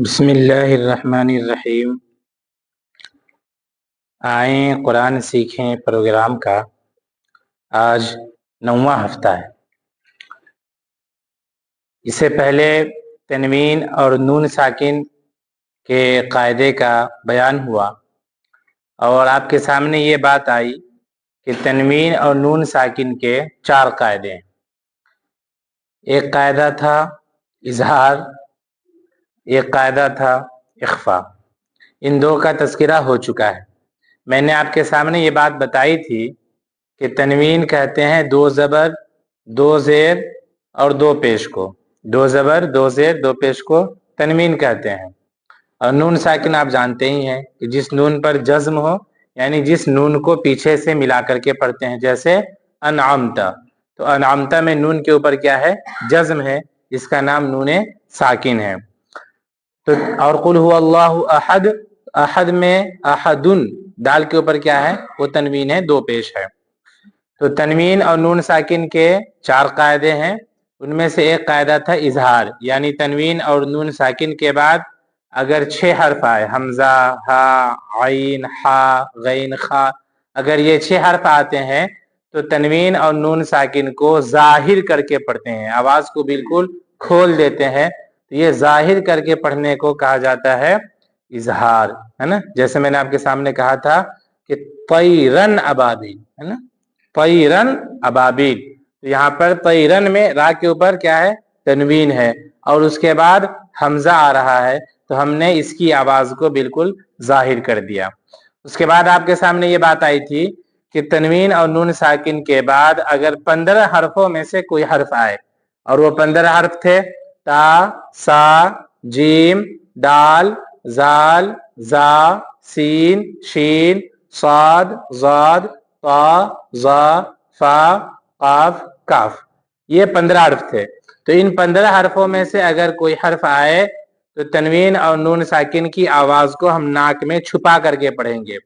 بسم اللہ الرحمن الرحیم۔ آئیں قرآن سیکھیں پروگرام کا آج 9واں ہفتہ ہے۔ اس سے پہلے تنوین اور نون ساکن کے قاعدے کا بیان ہوا اور آپ کے سامنے یہ بات آئی کہ تنوین اور نون ساکن کے 4 قاعدے ہیں۔ ایک قاعدہ تھا اظہار، ایک قاعدہ تھا اخفا۔ ان 2 کا تذکرہ ہو چکا ہے۔ میں نے آپ کے سامنے یہ بات بتائی تھی کہ تنوین کہتے ہیں 2 زبر 2 زیر اور 2 پیش کو، 2 زبر 2 زیر 2 پیش کو تنوین کہتے ہیں۔ اور نون ساکن آپ جانتے ہی ہیں کہ جس نون پر جزم ہو، یعنی جس نون کو پیچھے سے ملا کر کے پڑھتے ہیں، جیسے انعمتا، تو انعمتا میں نون کے اوپر کیا ہے؟ جزم ہے، اس کا نام نون ساکن ہے۔ تو اور قل هو اللہ احد، احد میں احدن دال کے اوپر کیا ہے؟ وہ تنوین ہے، 2 پیش ہے۔ تو تنوین اور نون ساکن کے 4 قاعدے ہیں۔ ان میں سے ایک قاعدہ تھا اظہار، یعنی تنوین اور نون ساکن کے بعد اگر 6 حرف آئے، حمزہ، ہا، عین، حا، غین، خا، اگر یہ 6 حرف آتے ہیں تو تنوین اور نون ساکن کو ظاہر کر کے پڑھتے ہیں، آواز کو بالکل کھول دیتے ہیں۔ یہ ظاہر کر کے پڑھنے کو کہا جاتا ہے اظہار، ہے نا؟ جیسے میں نے آپ کے سامنے کہا تھا کہ طیرن ابابیل، ہے نا؟ طیرن ابابیل، تو یہاں پر طیرن میں را کے اوپر کیا ہے؟ تنوین ہے، اور اس کے بعد حمزہ آ رہا ہے، تو ہم نے اس کی آواز کو بالکل ظاہر کر دیا۔ اس کے بعد آپ کے سامنے یہ بات آئی تھی کہ تنوین اور نون ساکن کے بعد اگر 15 حرفوں میں سے کوئی حرف آئے، اور وہ 15 حرف تھے تا، سا، جیم، دال، زال، زا، سین، شین، صاد، ضاد، طا، ظا، فا، قاف، کاف، یہ 15 حرف تھے۔ تو ان 15 حرفوں میں سے اگر کوئی حرف آئے تو تنوین اور نون ساکن کی آواز کو ہم ناک میں چھپا کر کے پڑھیں گے،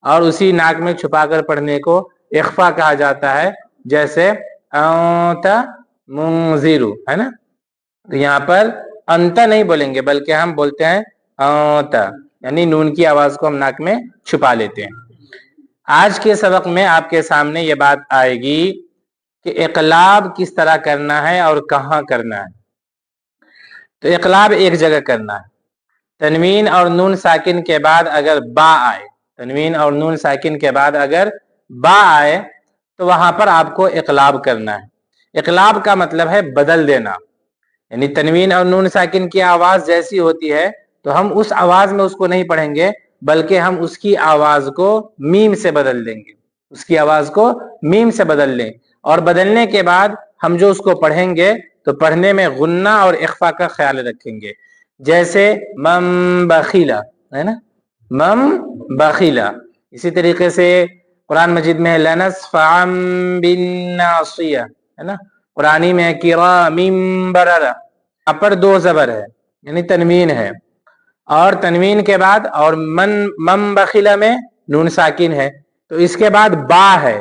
اور اسی ناک میں چھپا کر پڑھنے کو اخفا کہا جاتا ہے، جیسے انت منذر، ہے نا؟ تو یہاں پر انت نہیں بولیں گے، بلکہ ہم بولتے ہیں انت، یعنی نون کی آواز کو ہم ناک میں چھپا لیتے ہیں۔ آج کے سبق میں آپ کے سامنے یہ بات آئے گی کہ اقلاب کس طرح کرنا ہے اور کہاں کرنا ہے۔ تو اقلاب ایک جگہ کرنا ہے۔ تنوین اور نون ساکن کے بعد اگر با آئے، تنوین اور نون ساکن کے بعد اگر با آئے تو وہاں پر آپ کو اقلاب کرنا ہے۔ اقلاب کا مطلب ہے بدل دینا، یعنی تنوین اور نون ساکن کی آواز جیسی ہوتی ہے تو ہم اس آواز میں اس کو نہیں پڑھیں گے، بلکہ ہم اس کی آواز کو میم سے بدل دیں گے، اس کی آواز کو میم سے بدل لیں، اور بدلنے کے بعد ہم جو اس کو پڑھیں گے تو پڑھنے میں غنہ اور اخفا کا خیال رکھیں گے، جیسے من بخیلا، ہے نا؟ من بخیلا۔ اسی طریقے سے قرآن مجید میں لنصفعا بالناصیہ، ہے نا؟ قرآنی میں کرام بررہ، یہاں پر 2 زبر ہے، یعنی تنوین ہے، اور تنوین کے بعد اور من بخیلا میں نون ساکن ہے، تو اس کے بعد با ہے،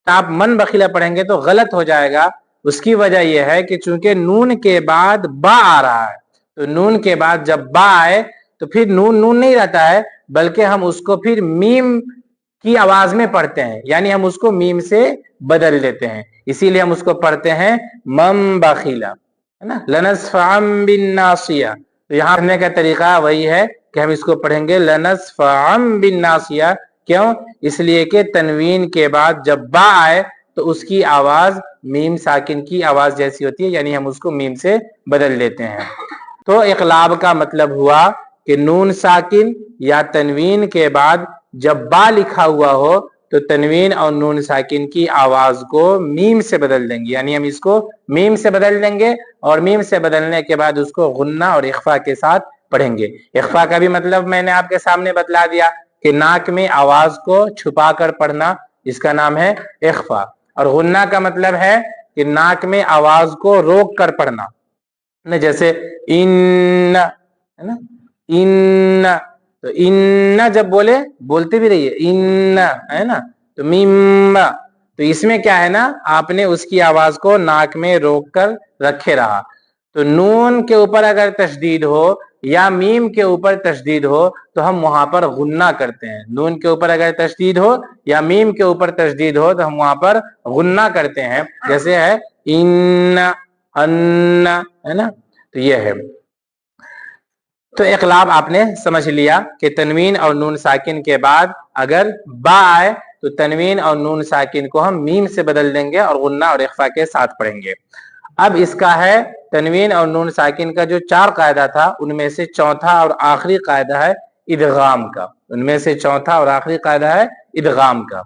آپ من بخیلا پڑھیں گے تو غلط ہو جائے گا۔ اس کی وجہ یہ ہے کہ چونکہ نون کے بعد با آ رہا ہے، تو نون کے بعد جب با آئے تو پھر نون نون نہیں رہتا ہے، بلکہ ہم اس کو پھر میم کی آواز میں پڑھتے ہیں، یعنی ہم اس کو میم سے بدل دیتے ہیں، اسی لیے ہم اس کو پڑھتے ہیں من بخیلا، ہے نا؟ لنصفعا بالناصیہ۔ تو یہاں پڑھنے کا طریقہ وہی ہے کہ ہم اس کو پڑھیں گے لنصفعا بالناصیہ۔ کیوں؟ اس لیے کہ تنوین کے بعد جب با آئے تو اس کی آواز میم ساکن کی آواز جیسی ہوتی ہے، یعنی ہم اس کو میم سے بدل دیتے ہیں۔ تو اقلاب کا مطلب ہوا کہ نون ساکن یا تنوین کے بعد جب با لکھا ہوا ہو تو تنوین اور نون ساکن کی آواز کو میم سے بدل دیں گے، یعنی ہم اس کو میم سے بدل دیں گے، اور میم سے بدلنے کے بعد اس کو غنہ اور اخفا کے ساتھ پڑھیں گے۔ اخفا کا بھی مطلب میں نے آپ کے سامنے بتلا دیا کہ ناک میں آواز کو چھپا کر پڑھنا، اس کا نام ہے اخفا، اور غنہ کا مطلب ہے کہ ناک میں آواز کو روک کر پڑھنا، جیسے ان، ہے نا؟ ان، تو ان جب بولتے بھی رہیے ان، ہے نا؟ تو میم، تو اس میں کیا ہے نا، آپ نے اس کی آواز کو ناک میں روک کر رکھے رہا، تو نون کے اوپر اگر تشدید ہو یا میم کے اوپر تشدید ہو تو ہم وہاں پر غنہ کرتے ہیں. نون کے اوپر اگر تشدید ہو یا میم کے اوپر تشدید ہو تو ہم وہاں پر غنہ کرتے ہیں. جیسے ہے ان، ان، ہے نا، تو یہ ہے. تو اقلاب آپ نے سمجھ لیا کہ تنوین اور نون ساکن کے بعد اگر با آئے تو تنوین اور نون ساکن کو ہم میم سے بدل دیں گے اور غنہ اور اخفا کے ساتھ پڑھیں گے. اب اس کا ہے تنوین اور نون ساکن کا جو 4 قاعدہ تھا ان میں سے چوتھا اور آخری قاعدہ ہے ادغام کا. ان میں سے چوتھا اور آخری قاعدہ ہے ادغام کا.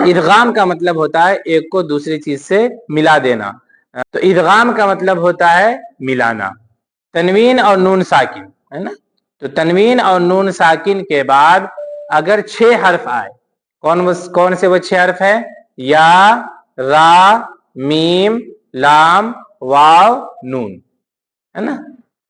ادغام کا مطلب ہوتا ہے ایک کو دوسری چیز سے ملا دینا. تو ادغام کا مطلب ہوتا ہے ملانا. تنوین اور نون ساکن ہے نا، تو تنوین اور نون ساکن کے بعد اگر 6 حرف آئے، کون سے وہ 6 حرف ہیں؟ یا، را، میم، لام، واو، نون، ہے نا.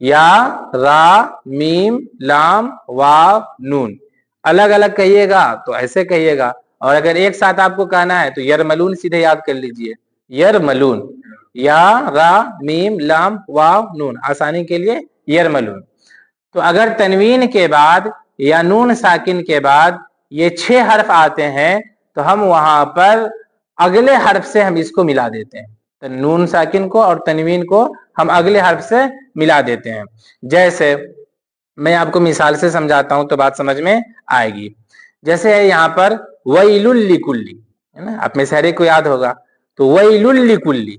یا، را، میم، لام، واو، نون. الگ الگ کہیے گا تو ایسے کہیے گا، اور اگر ایک ساتھ آپ کو کہنا ہے تو یرملون سیدھے یاد کر لیجئے. یرملون، یا، را، میم، لام، واو، نون، آسانی کے لیے یرملون. تو اگر تنوین کے بعد یا نون ساکن کے بعد یہ 6 حرف آتے ہیں تو ہم وہاں پر اگلے حرف سے ہم اس کو ملا دیتے ہیں. نون ساکن کو اور تنوین کو ہم اگلے حرف سے ملا دیتے ہیں. جیسے میں آپ کو مثال سے سمجھاتا ہوں تو بات سمجھ میں آئے گی. جیسے ہے یہاں پر ویل لکلی، ہے نا، آپ میں سے ہر ایک کو یاد ہوگا. تو ویل لکلی،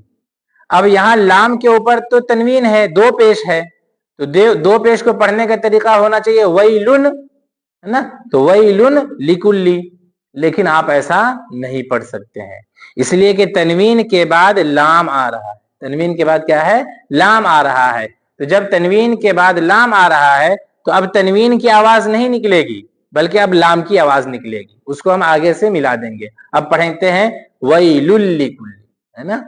اب یہاں لام کے اوپر تو تنوین ہے، 2 پیش ہے، تو 2 پیش کو پڑھنے کا طریقہ ہونا چاہیے ویلن، ہے نا. تو ویلن لکلی، لیکن آپ ایسا نہیں پڑھ سکتے ہیں اس لیے کہ تنوین کے بعد لام آ رہا ہے. تنوین کے بعد کیا ہے؟ لام آ رہا ہے. تو جب تنوین کے بعد لام آ رہا ہے تو اب تنوین کی آواز نہیں نکلے گی بلکہ اب لام کی آواز نکلے گی. اس کو ہم آگے سے ملا دیں گے. اب پڑھتے ہیں ویل لکلی، ہے نا.